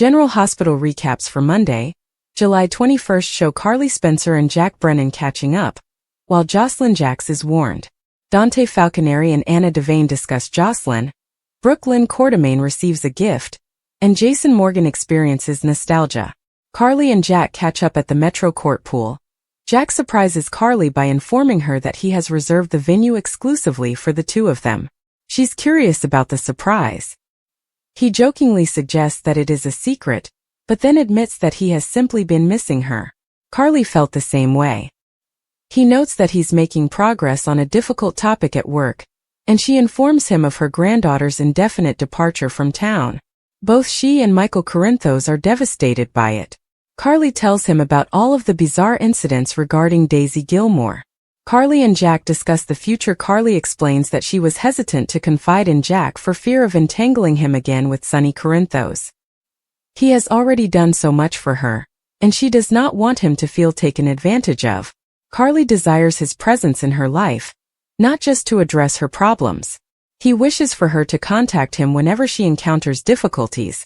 General Hospital recaps for Monday, July 21st show Carly Spencer and Jack Brennan catching up, while Jocelyn Jacks is warned. Dante Falconeri and Anna Devane discuss Jocelyn, Brooke Lynn Quartermain receives a gift, and Jason Morgan experiences nostalgia. Carly and Jack catch up at the Metro Court pool. Jack surprises Carly by informing her that he has reserved the venue exclusively for the two of them. She's curious about the surprise. He jokingly suggests that it is a secret, but then admits that he has simply been missing her. Carly felt the same way. He notes that he's making progress on a difficult topic at work, and she informs him of her granddaughter's indefinite departure from town. Both she and Michael Corinthos are devastated by it. Carly tells him about all of the bizarre incidents regarding Daisy Gilmore. Carly and Jack discuss the future. Carly explains that she was hesitant to confide in Jack for fear of entangling him again with Sonny Corinthos. He has already done so much for her, and she does not want him to feel taken advantage of. Carly desires his presence in her life, not just to address her problems. He wishes for her to contact him whenever she encounters difficulties.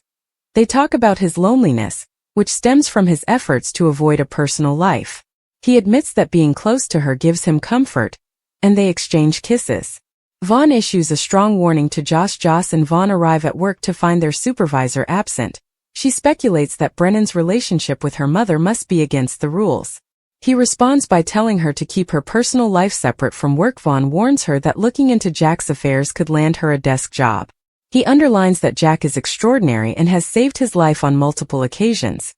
They talk about his loneliness, which stems from his efforts to avoid a personal life. He admits that being close to her gives him comfort, and they exchange kisses. Vaughn issues a strong warning to Joss. Joss and Vaughn arrive at work to find their supervisor absent. She speculates that Brennan's relationship with her mother must be against the rules. He responds by telling her to keep her personal life separate from work. Vaughn warns her that looking into Jack's affairs could land her a desk job. He underlines that Jack is extraordinary and has saved his life on multiple occasions.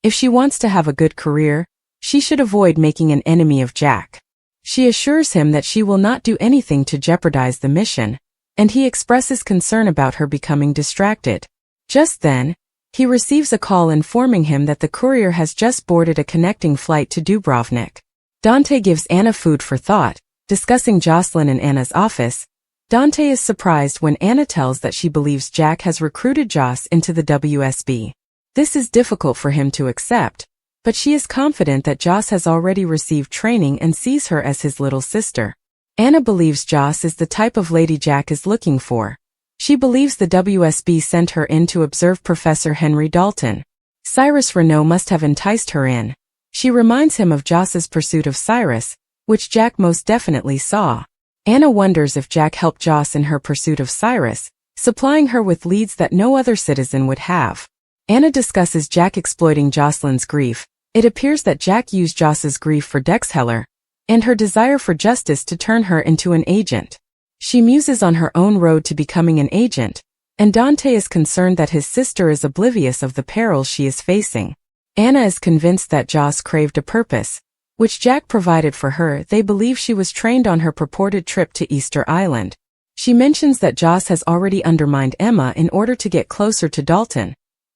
If she wants to have a good career, she should avoid making an enemy of Jack. She assures him that she will not do anything to jeopardize the mission, and he expresses concern about her becoming distracted. Just then, he receives a call informing him that the courier has just boarded a connecting flight to Dubrovnik. Dante gives Anna food for thought, discussing Jocelyn in Anna's office. Dante is surprised when Anna tells that she believes Jack has recruited Joss into the WSB. This is difficult for him to accept, but she is confident that Joss has already received training and sees her as his little sister. Anna believes Joss is the type of lady Jack is looking for. She believes the WSB sent her in to observe Professor Henry Dalton. Cyrus Renault must have enticed her in. She reminds him of Joss's pursuit of Cyrus, which Jack most definitely saw. Anna wonders if Jack helped Joss in her pursuit of Cyrus, supplying her with leads that no other citizen would have. Anna discusses Jack exploiting Jocelyn's grief. It appears that Jack used Joss's grief for Dexheller, and her desire for justice to turn her into an agent. She muses on her own road to becoming an agent, and Dante is concerned that his sister is oblivious of the perils she is facing. Anna is convinced that Joss craved a purpose, which Jack provided for her. They believe she was trained on her purported trip to Easter Island. She mentions that Joss has already undermined Emma in order to get closer to Dalton,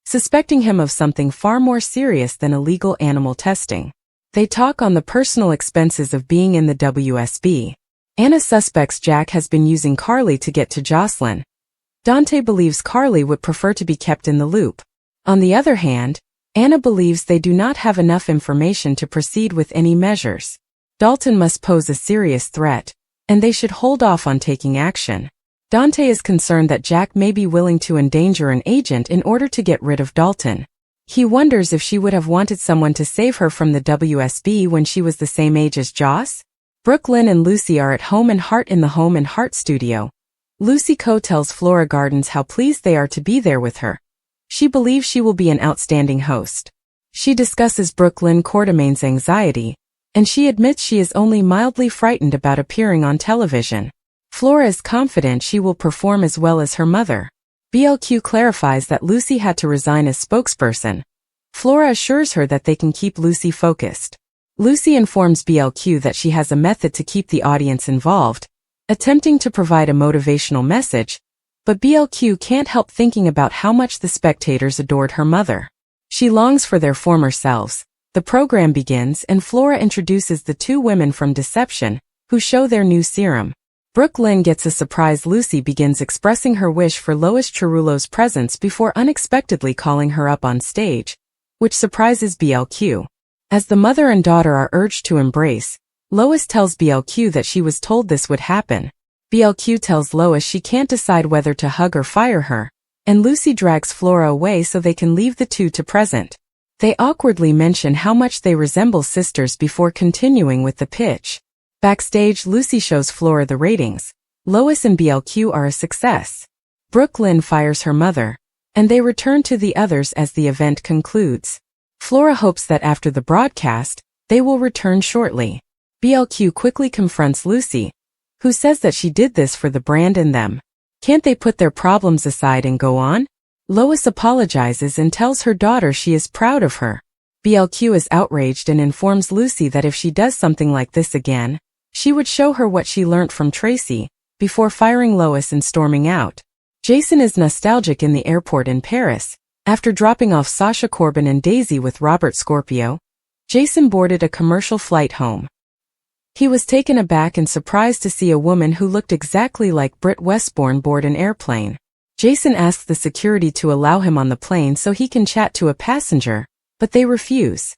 suspecting him of something far more serious than illegal animal testing. They talk on the personal expenses of being in the WSB. Anna suspects Jack has been using Carly to get to Jocelyn. Dante believes Carly would prefer to be kept in the loop. On the other hand, Anna believes they do not have enough information to proceed with any measures. Dalton must pose a serious threat, and they should hold off on taking action. Dante is concerned that Jack may be willing to endanger an agent in order to get rid of Dalton. He wonders if she would have wanted someone to save her from the WSB when she was the same age as Joss. Brooke Lynn and Lucy are at Home and Heart in the Home and Heart studio. Lucy Co tells Flora Gardens how pleased they are to be there with her. She believes she will be an outstanding host. She discusses Brooke Lynn Quartermain's anxiety, and she admits she is only mildly frightened about appearing on television. Flora is confident she will perform as well as her mother. BLQ clarifies that Lucy had to resign as spokesperson. Flora assures her that they can keep Lucy focused. Lucy informs BLQ that she has a method to keep the audience involved, attempting to provide a motivational message, but BLQ can't help thinking about how much the spectators adored her mother. She longs for their former selves. The program begins and Flora introduces the two women from Deception, who show their new serum. Brooke Lynn gets a surprise. Lucy begins expressing her wish for Lois Cerullo's presence before unexpectedly calling her up on stage, which surprises BLQ. As the mother and daughter are urged to embrace, Lois tells BLQ that she was told this would happen. BLQ tells Lois she can't decide whether to hug or fire her, and Lucy drags Flora away so they can leave the two to present. They awkwardly mention how much they resemble sisters before continuing with the pitch. Backstage, Lucy shows Flora the ratings. Lois and BLQ are a success. Brooke Lynn fires her mother, and they return to the others as the event concludes. Flora hopes that after the broadcast, they will return shortly. BLQ quickly confronts Lucy, who says that she did this for the brand and them. Can't they put their problems aside and go on? Lois apologizes and tells her daughter she is proud of her. BLQ is outraged and informs Lucy that if she does something like this again, she would show her what she learnt from Tracy, before firing Lois and storming out. Jason is nostalgic in the airport in Paris. After dropping off Sasha Corbin and Daisy with Robert Scorpio, Jason boarded a commercial flight home. He was taken aback and surprised to see a woman who looked exactly like Britt Westbourne board an airplane. Jason asks the security to allow him on the plane so he can chat to a passenger, but they refuse.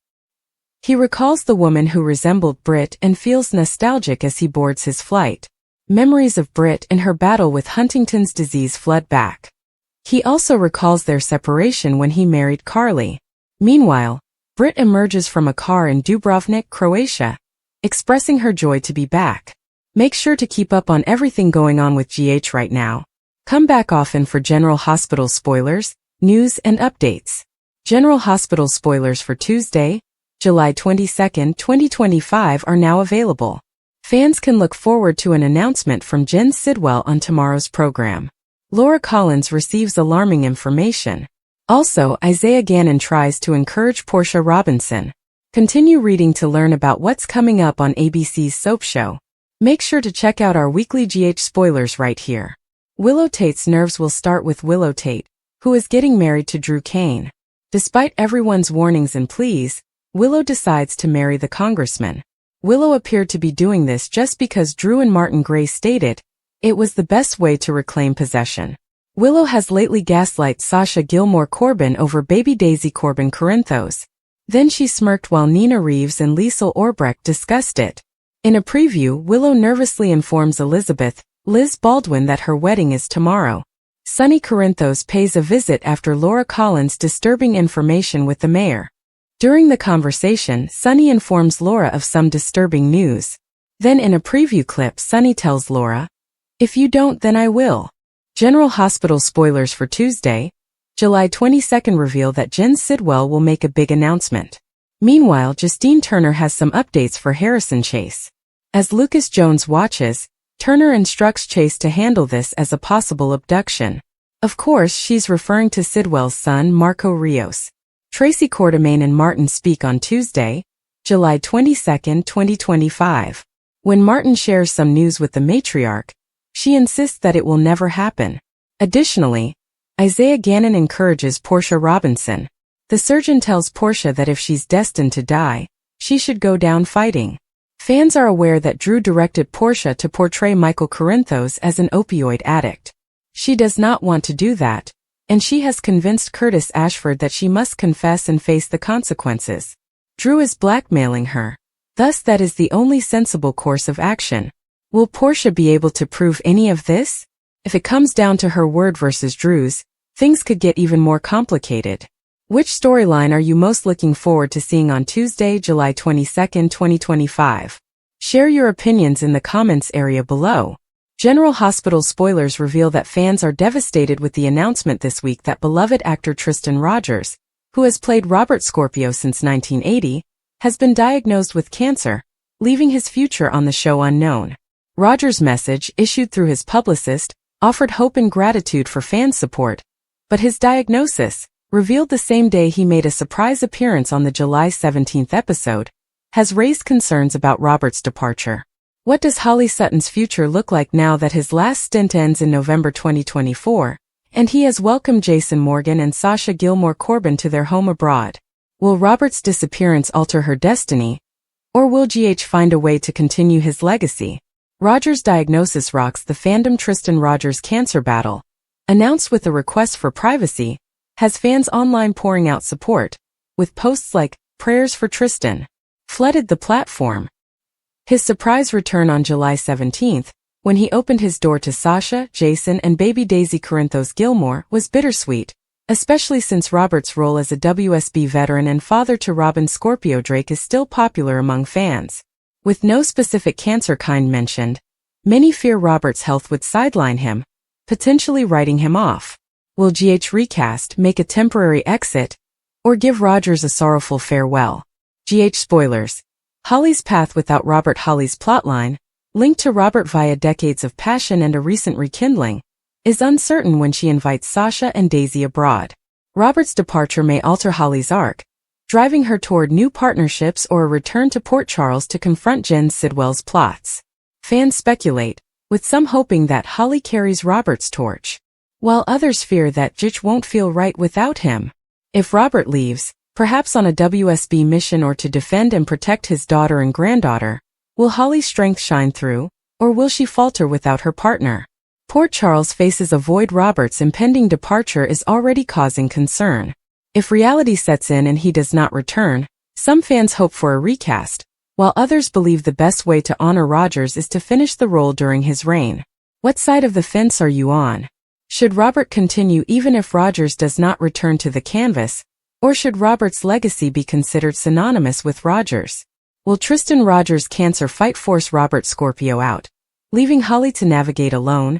He recalls the woman who resembled Britt and feels nostalgic as he boards his flight. Memories of Britt and her battle with Huntington's disease flood back. He also recalls their separation when he married Carly. Meanwhile, Britt emerges from a car in Dubrovnik, Croatia, expressing her joy to be back. Make sure to keep up on everything going on with GH right now. Come back often for General Hospital spoilers, news and updates. General Hospital spoilers for Tuesday, July 22, 2025 are now available. Fans can look forward to an announcement from Jen Sidwell on tomorrow's program. Laura Collins receives alarming information. Also, Isaiah Gannon tries to encourage Portia Robinson. Continue reading to learn about what's coming up on ABC's soap show. Make sure to check out our weekly GH spoilers right here. Willow Tate's nerves will start with Willow Tate, who is getting married to Drew Kane. Despite everyone's warnings and pleas, Willow decides to marry the congressman. Willow appeared to be doing this just because Drew and Martin Gray stated it was the best way to reclaim possession. Willow has lately gaslight Sasha Gilmore Corbin over baby Daisy Corbin Corinthos. Then she smirked while Nina Reeves and Liesl Orbrecht discussed it. In a preview, Willow nervously informs Elizabeth, Liz Baldwin that her wedding is tomorrow. Sonny Corinthos pays a visit after Laura Collins' disturbing information with the mayor. During the conversation, Sonny informs Laura of some disturbing news. Then in a preview clip, Sonny tells Laura, "If you don't, then I will." General Hospital spoilers for Tuesday, July 22 reveal that Jen Sidwell will make a big announcement. Meanwhile, Justine Turner has some updates for Harrison Chase. As Lucas Jones watches, Turner instructs Chase to handle this as a possible abduction. Of course, she's referring to Sidwell's son, Marco Rios. Tracy Quartermain and Martin speak on Tuesday, July 22, 2025. When Martin shares some news with the matriarch, she insists that it will never happen. Additionally, Isaiah Gannon encourages Portia Robinson. The surgeon tells Portia that if she's destined to die, she should go down fighting. Fans are aware that Drew directed Portia to portray Michael Corinthos as an opioid addict. She does not want to do that, and she has convinced Curtis Ashford that she must confess and face the consequences. Drew is blackmailing her. Thus that is the only sensible course of action. Will Portia be able to prove any of this? If it comes down to her word versus Drew's, things could get even more complicated. Which storyline are you most looking forward to seeing on Tuesday, July 22, 2025? Share your opinions in the comments area below. General Hospital spoilers reveal that fans are devastated with the announcement this week that beloved actor Tristan Rogers, who has played Robert Scorpio since 1980, has been diagnosed with cancer, leaving his future on the show unknown. Rogers' message, issued through his publicist, offered hope and gratitude for fan support, but his diagnosis, revealed the same day he made a surprise appearance on the July 17 episode, has raised concerns about Robert's departure. What does Holly Sutton's future look like now that his last stint ends in November 2024, and he has welcomed Jason Morgan and Sasha Gilmore Corbin to their home abroad? Will Robert's disappearance alter her destiny, or will GH find a way to continue his legacy? Rogers' diagnosis rocks the fandom. Tristan Rogers' cancer battle, announced with a request for privacy, has fans online pouring out support, with posts like, "Prayers for Tristan," flooded the platform. His surprise return on July 17 When he opened his door to Sasha, Jason, and baby Daisy Corinthos Gilmore was bittersweet, especially since Robert's role as a WSB veteran and father to Robin Scorpio Drake is still popular among fans. With no specific cancer kind mentioned, many fear Robert's health would sideline him, potentially writing him off. Will GH recast make a temporary exit, or give Rogers a sorrowful farewell? GH spoilers. Holly's path without Robert. Holly's plotline, linked to Robert via decades of passion and a recent rekindling, is uncertain when she invites Sasha and Daisy abroad. Robert's departure may alter Holly's arc, driving her toward new partnerships or a return to Port Charles to confront Jen Sidwell's plots. Fans speculate, with some hoping that Holly carries Robert's torch, while others fear that GH won't feel right without him. If Robert leaves, perhaps on a WSB mission or to defend and protect his daughter and granddaughter, will Holly's strength shine through, or will she falter without her partner? Port Charles faces a void. Robert's impending departure is already causing concern. If reality sets in and he does not return, some fans hope for a recast, while others believe the best way to honor Rogers is to finish the role during his reign. What side of the fence are you on? Should Robert continue even if Rogers does not return to the canvas, or should Robert's legacy be considered synonymous with Rogers? Will Tristan Rogers' cancer fight force Robert Scorpio out, leaving Holly to navigate alone?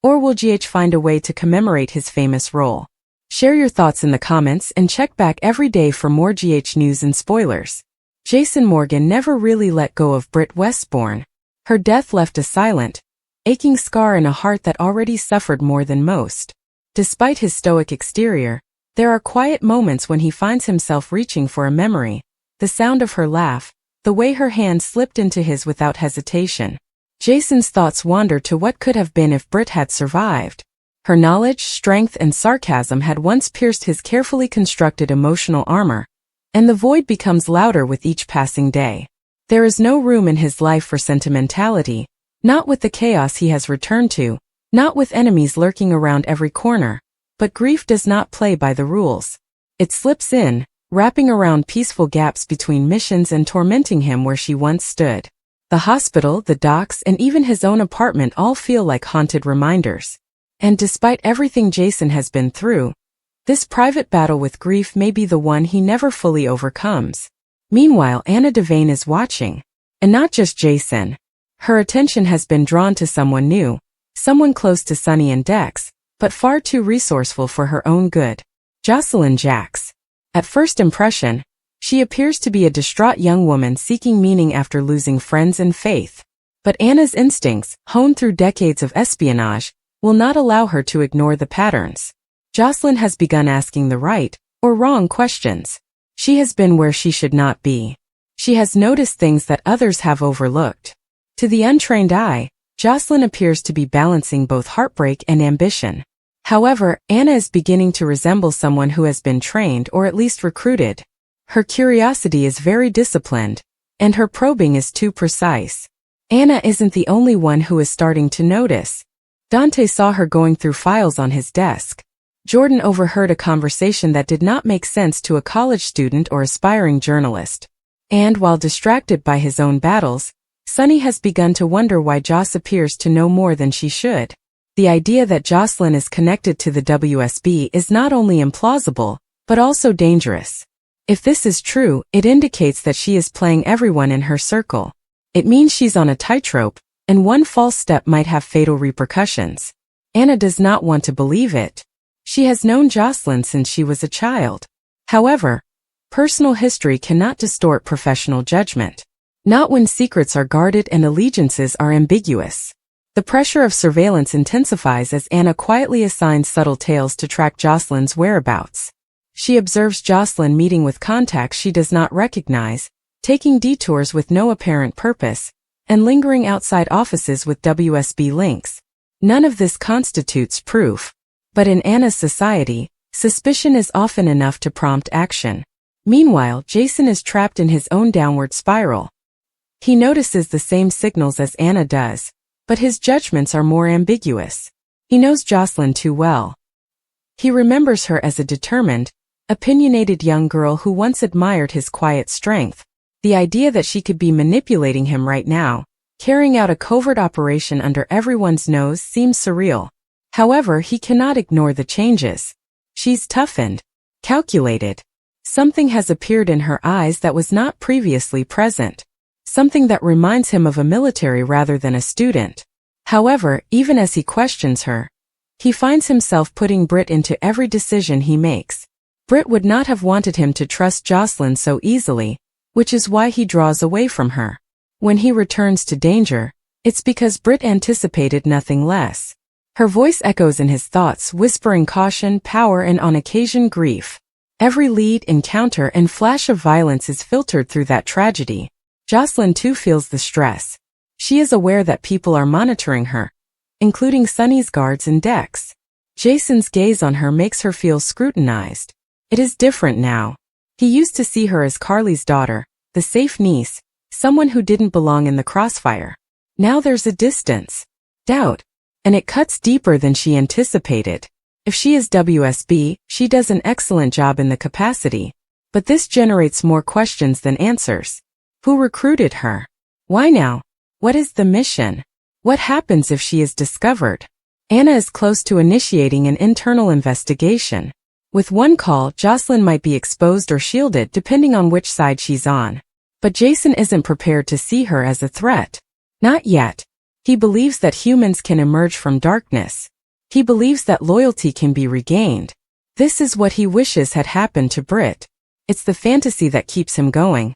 Or will GH find a way to commemorate his famous role? Share your thoughts in the comments and check back every day for more GH news and spoilers. Jason Morgan never really let go of Britt Westbourne. Her death left a silent, aching scar in a heart that already suffered more than most. Despite his stoic exterior, there are quiet moments when he finds himself reaching for a memory, the sound of her laugh, the way her hand slipped into his without hesitation. Jason's thoughts wander to what could have been if Britt had survived. Her knowledge, strength, and sarcasm had once pierced his carefully constructed emotional armor, and the void becomes louder with each passing day. There is no room in his life for sentimentality, not with the chaos he has returned to, not with enemies lurking around every corner, but grief does not play by the rules. It slips in, wrapping around peaceful gaps between missions and tormenting him where she once stood. The hospital, the docks, and even his own apartment all feel like haunted reminders. And despite everything Jason has been through, this private battle with grief may be the one he never fully overcomes. Meanwhile, Anna Devane is watching. And not just Jason. Her attention has been drawn to someone new, someone close to Sunny and Dex, but far too resourceful for her own good. Jocelyn Jax. At first impression, she appears to be a distraught young woman seeking meaning after losing friends and faith. But Anna's instincts, honed through decades of espionage, will not allow her to ignore the patterns. Jocelyn has begun asking the right, or wrong questions. She has been where she should not be. She has noticed things that others have overlooked. To the untrained eye, Jocelyn appears to be balancing both heartbreak and ambition. However, Anna is beginning to resemble someone who has been trained or at least recruited. Her curiosity is very disciplined, and her probing is too precise. Anna isn't the only one who is starting to notice. Dante saw her going through files on his desk. Jordan overheard a conversation that did not make sense to a college student or aspiring journalist. And while distracted by his own battles, Sunny has begun to wonder why Joss appears to know more than she should. The idea that Jocelyn is connected to the WSB is not only implausible, but also dangerous. If this is true, it indicates that she is playing everyone in her circle. It means she's on a tightrope, and one false step might have fatal repercussions. Anna does not want to believe it. She has known Jocelyn since she was a child. However, personal history cannot distort professional judgment. Not when secrets are guarded and allegiances are ambiguous. The pressure of surveillance intensifies as Anna quietly assigns subtle tales to track Jocelyn's whereabouts. She observes Jocelyn meeting with contacts she does not recognize, taking detours with no apparent purpose, and lingering outside offices with WSB links. None of this constitutes proof. But in Anna's society, suspicion is often enough to prompt action. Meanwhile, Jason is trapped in his own downward spiral. He notices the same signals as Anna does, but his judgments are more ambiguous. He knows Jocelyn too well. He remembers her as a determined, opinionated young girl who once admired his quiet strength. The idea that she could be manipulating him right now Carrying out a covert operation under everyone's nose seems surreal. However, he cannot ignore the changes. She's toughened, calculated. Something has appeared in her eyes that was not previously present. Something that reminds him of a military rather than a student. However, even as he questions her, he finds himself putting Britt into every decision he makes. Britt would not have wanted him to trust Jocelyn so easily, which is why he draws away from her. When he returns to danger, it's because Britt anticipated nothing less. Her voice echoes in his thoughts, whispering caution, power, and on occasion grief. Every lead, encounter, and flash of violence is filtered through that tragedy. Jocelyn too feels the stress. She is aware that people are monitoring her, including Sunny's guards and Dex. Jason's gaze on her makes her feel scrutinized. It is different now. He used to see her as Carly's daughter, the safe niece, someone who didn't belong in the crossfire. Now there's a distance. Doubt. And it cuts deeper than she anticipated. If she is WSB, she does an excellent job in the capacity. But this generates more questions than answers. Who recruited her? Why now? What is the mission? What happens if she is discovered? Anna is close to initiating an internal investigation. With one call, Jocelyn might be exposed or shielded depending on which side she's on. But Jason isn't prepared to see her as a threat. Not yet. He believes that humans can emerge from darkness. He believes that loyalty can be regained. This is what he wishes had happened to Britt. It's the fantasy that keeps him going.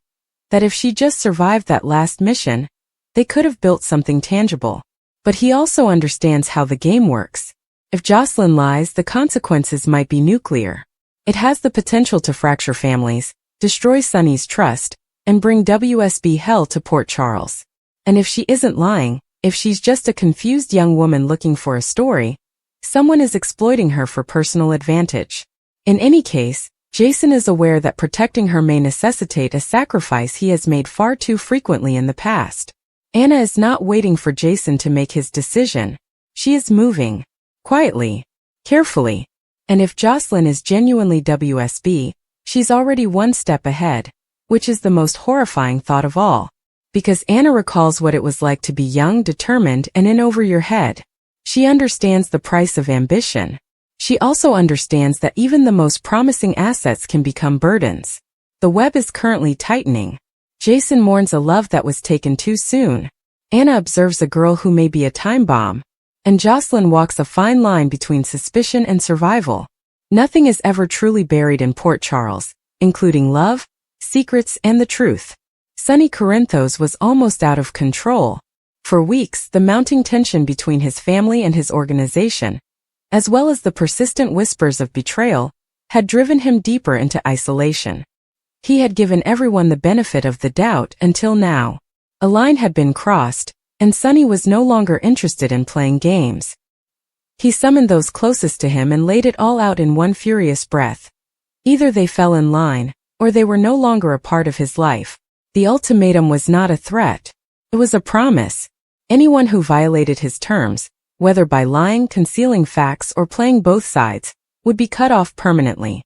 That if she just survived that last mission, they could have built something tangible. But he also understands how the game works. If Jocelyn lies, the consequences might be nuclear. It has the potential to fracture families, destroy Sunny's trust, and bring WSB hell to Port Charles. And if she isn't lying, if she's just a confused young woman looking for a story, someone is exploiting her for personal advantage. In any case, Jason is aware that protecting her may necessitate a sacrifice he has made far too frequently in the past. Anna is not waiting for Jason to make his decision. She is moving. Quietly. Carefully. And if Jocelyn is genuinely WSB, she's already one step ahead, which is the most horrifying thought of all. Because Anna recalls what it was like to be young, determined, and in over your head. She understands the price of ambition. She also understands that even the most promising assets can become burdens. The web is currently tightening. Jason mourns a love that was taken too soon. Anna observes a girl who may be a time bomb. And Jocelyn walks a fine line between suspicion and survival. Nothing is ever truly buried in Port Charles, including love, secrets, and the truth. Sunny Corinthos was almost out of control. For weeks, the mounting tension between his family and his organization, as well as the persistent whispers of betrayal, had driven him deeper into isolation. He had given everyone the benefit of the doubt until now. A line had been crossed, and Sunny was no longer interested in playing games. He summoned those closest to him and laid it all out in one furious breath. Either they fell in line, or they were no longer a part of his life. The ultimatum was not a threat. It was a promise. Anyone who violated his terms, whether by lying, concealing facts, or playing both sides, would be cut off permanently.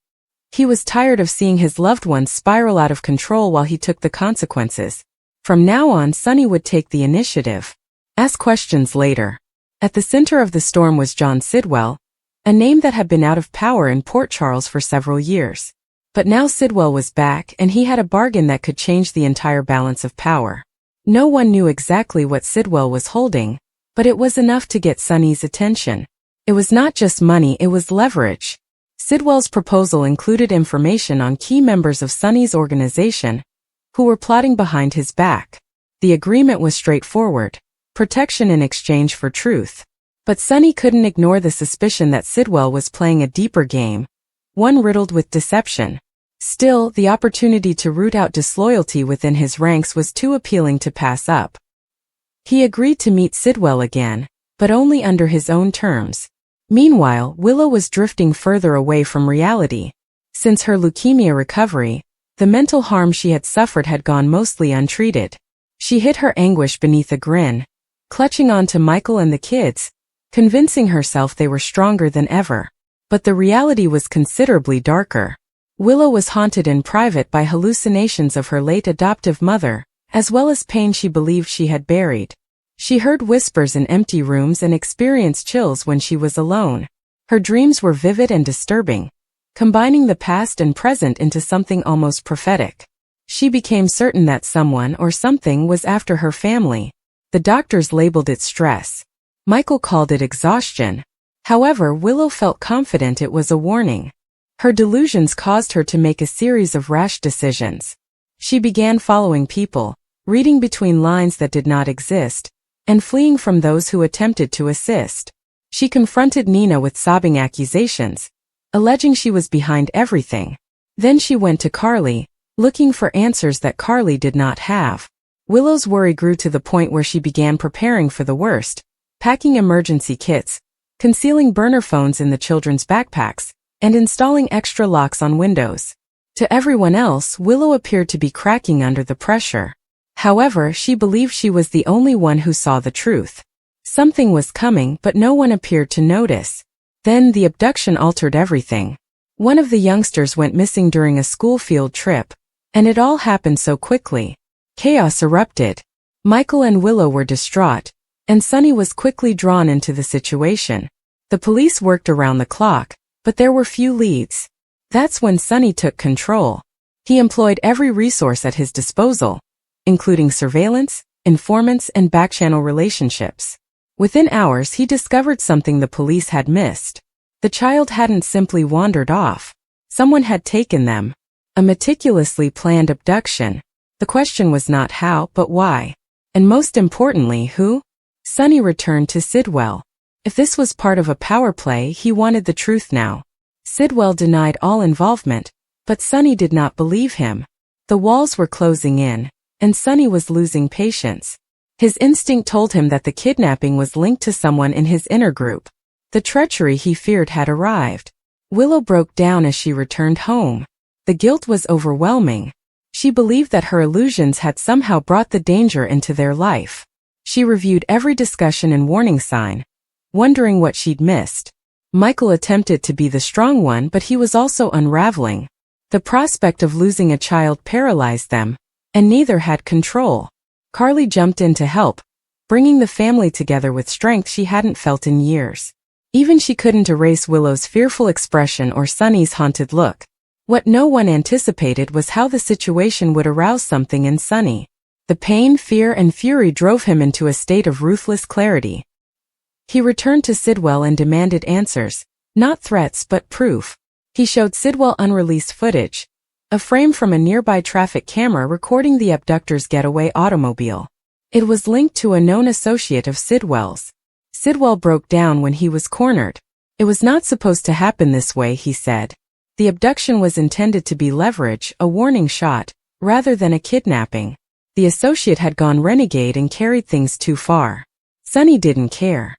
He was tired of seeing his loved ones spiral out of control while he took the consequences. From now on, Sunny would take the initiative. Ask questions later. At the center of the storm was John Sidwell, a name that had been out of power in Port Charles for several years. But now Sidwell was back, and he had a bargain that could change the entire balance of power. No one knew exactly what Sidwell was holding, but it was enough to get Sunny's attention. It was not just money, it was leverage. Sidwell's proposal included information on key members of Sunny's organization, who were plotting behind his back. The agreement was straightforward: protection in exchange for truth. But Sunny couldn't ignore the suspicion that Sidwell was playing a deeper game, one riddled with deception. Still, the opportunity to root out disloyalty within his ranks was too appealing to pass up. He agreed to meet Sidwell again, but only under his own terms. Meanwhile, Willow was drifting further away from reality. Since her leukemia recovery, the mental harm she had suffered had gone mostly untreated. She hid her anguish beneath a grin, clutching on to Michael and the kids, convincing herself they were stronger than ever. But the reality was considerably darker. Willow was haunted in private by hallucinations of her late adoptive mother, as well as pain she believed she had buried. She heard whispers in empty rooms and experienced chills when she was alone. Her dreams were vivid and disturbing, combining the past and present into something almost prophetic. She became certain that someone or something was after her family. The doctors labeled it stress. Michael called it exhaustion. However, Willow felt confident it was a warning. Her delusions caused her to make a series of rash decisions. She began following people, reading between lines that did not exist, and fleeing from those who attempted to assist. She confronted Nina with sobbing accusations, alleging she was behind everything. Then she went to Carly, looking for answers that Carly did not have. Willow's worry grew to the point where she began preparing for the worst, packing emergency kits, concealing burner phones in the children's backpacks, and installing extra locks on windows. To everyone else, Willow appeared to be cracking under the pressure. However, she believed she was the only one who saw the truth. Something was coming, but no one appeared to notice. Then the abduction altered everything. One of the youngsters went missing during a school field trip, and it all happened so quickly. Chaos erupted. Michael and Willow were distraught, and Sunny was quickly drawn into the situation. The police worked around the clock, but there were few leads. That's when Sunny took control. He employed every resource at his disposal, including surveillance, informants, and back-channel relationships. Within hours, he discovered something the police had missed. The child hadn't simply wandered off. Someone had taken them. A meticulously planned abduction. The question was not how, but why. And most importantly, who? Sunny returned to Sidwell. If this was part of a power play, he wanted the truth now. Sidwell denied all involvement, but Sunny did not believe him. The walls were closing in, and Sunny was losing patience. His instinct told him that the kidnapping was linked to someone in his inner group. The treachery he feared had arrived. Willow broke down as she returned home. The guilt was overwhelming. She believed that her illusions had somehow brought the danger into their life. She reviewed every discussion and warning sign, wondering what she'd missed. Michael attempted to be the strong one, but he was also unraveling. The prospect of losing a child paralyzed them, and neither had control. Carly jumped in to help, bringing the family together with strength she hadn't felt in years. Even she couldn't erase Willow's fearful expression or Sunny's haunted look. What no one anticipated was how the situation would arouse something in Sunny. The pain, fear, and fury drove him into a state of ruthless clarity. He returned to Sidwell and demanded answers, not threats but proof. He showed Sidwell unreleased footage, a frame from a nearby traffic camera recording the abductor's getaway automobile. It was linked to a known associate of Sidwell's. Sidwell broke down when he was cornered. It was not supposed to happen this way, he said. The abduction was intended to be leverage, a warning shot, rather than a kidnapping. The associate had gone renegade and carried things too far. Sunny didn't care.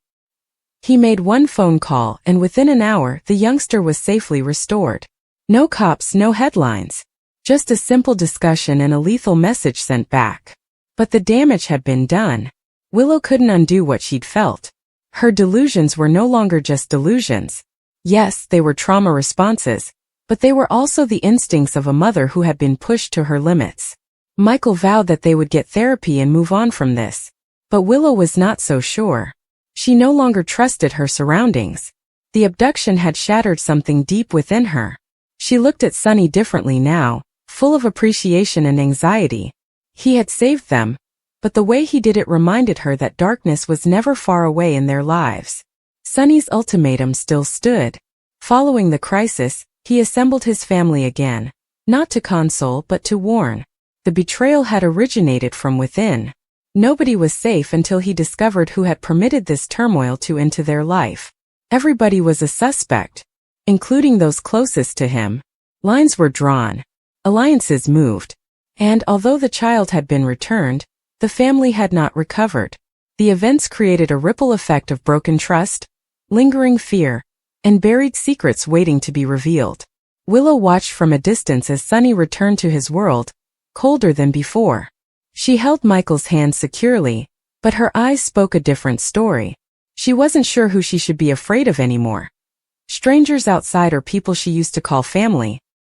He made one phone call, and within an hour, the youngster was safely restored. No cops, no headlines. Just a simple discussion and a lethal message sent back. But the damage had been done. Willow couldn't undo what she'd felt. Her delusions were no longer just delusions. Yes, they were trauma responses, but they were also the instincts of a mother who had been pushed to her limits. Michael vowed that they would get therapy and move on from this. But Willow was not so sure. She no longer trusted her surroundings. The abduction had shattered something deep within her. She looked at Sunny differently now, full of appreciation and anxiety. He had saved them, but the way he did it reminded her that darkness was never far away in their lives. Sunny's ultimatum still stood. Following the crisis, he assembled his family again, not to console but to warn. The betrayal had originated from within. Nobody was safe until he discovered who had permitted this turmoil to enter their life. Everybody was a suspect, including those closest to him. Lines were drawn. Alliances moved. And although the child had been returned, the family had not recovered. The events created a ripple effect of broken trust, lingering fear, and buried secrets waiting to be revealed. Willow watched from a distance as Sunny returned to his world, colder than before. She held Michael's hand securely, but her eyes spoke a different story. She wasn't sure who she should be afraid of anymore. Strangers outside or people she used to call family.